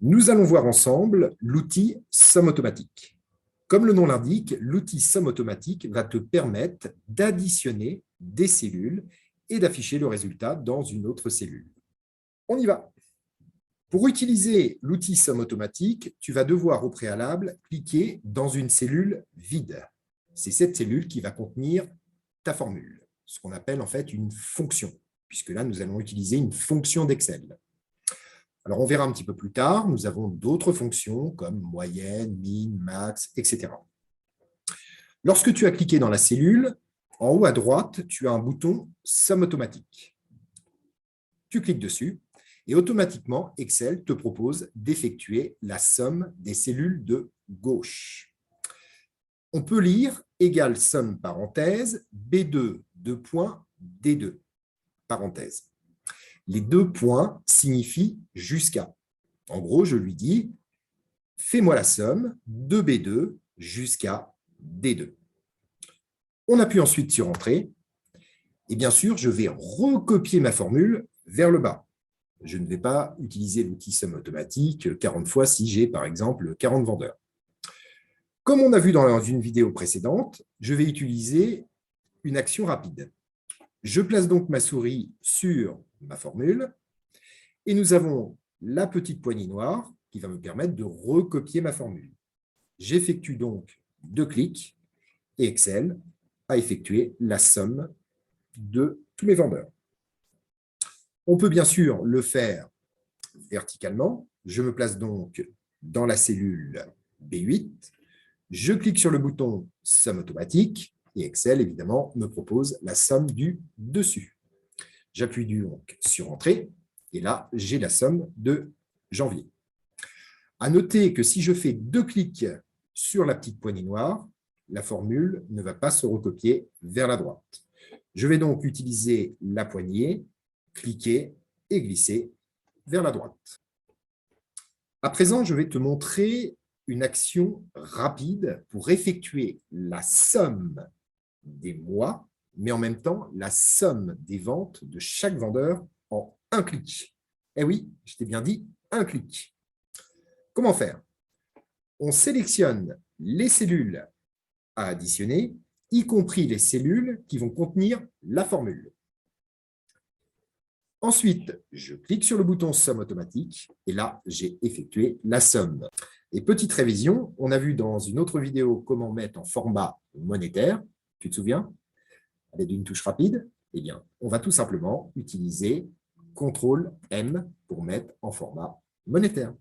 Nous allons voir ensemble l'outil Somme automatique. Comme le nom l'indique, l'outil Somme automatique va te permettre d'additionner des cellules et d'afficher le résultat dans une autre cellule. On y va. Pour utiliser l'outil Somme automatique, tu vas devoir au préalable cliquer dans une cellule vide. C'est cette cellule qui va contenir ta formule, ce qu'on appelle en fait une fonction, puisque là, nous allons utiliser une fonction d'Excel. Alors, on verra un petit peu plus tard, nous avons d'autres fonctions comme moyenne, min, max, etc. Lorsque tu as cliqué dans la cellule, en haut à droite, tu as un bouton Somme automatique. Tu cliques dessus et automatiquement, Excel te propose d'effectuer la somme des cellules de gauche. On peut lire égale somme parenthèse B2, D2, parenthèse. Les deux points signifient jusqu'à. En gros, je lui dis, fais-moi la somme de B2 jusqu'à D2. On appuie ensuite sur Entrée. Et bien sûr, je vais recopier ma formule vers le bas. Je ne vais pas utiliser l'outil Somme automatique 40 fois si j'ai, par exemple, 40 vendeurs. Comme on a vu dans une vidéo précédente, je vais utiliser une action rapide. Je place donc ma souris sur ma formule et nous avons la petite poignée noire qui va me permettre de recopier ma formule. J'effectue donc 2 clics et Excel a effectué la somme de tous mes vendeurs. On peut bien sûr le faire verticalement. Je me place donc dans la cellule B8. Je clique sur le bouton Somme automatique et Excel, évidemment, me propose la somme du dessus. J'appuie donc sur Entrée et là, j'ai la somme de janvier. À noter que si je fais 2 clics sur la petite poignée noire, la formule ne va pas se recopier vers la droite. Je vais donc utiliser la poignée, cliquer et glisser vers la droite. À présent, je vais te montrer une action rapide pour effectuer la somme des mois, mais en même temps la somme des ventes de chaque vendeur en un clic. Eh oui, je t'ai bien dit, un clic. Comment faire? On sélectionne les cellules à additionner, y compris les cellules qui vont contenir la formule. Ensuite, je clique sur le bouton Somme automatique et là, j'ai effectué la somme. Et petite révision, on a vu dans une autre vidéo comment mettre en format monétaire. Tu te souviens? À l'aide d'une touche rapide, eh bien, on va tout simplement utiliser CTRL-M pour mettre en format monétaire.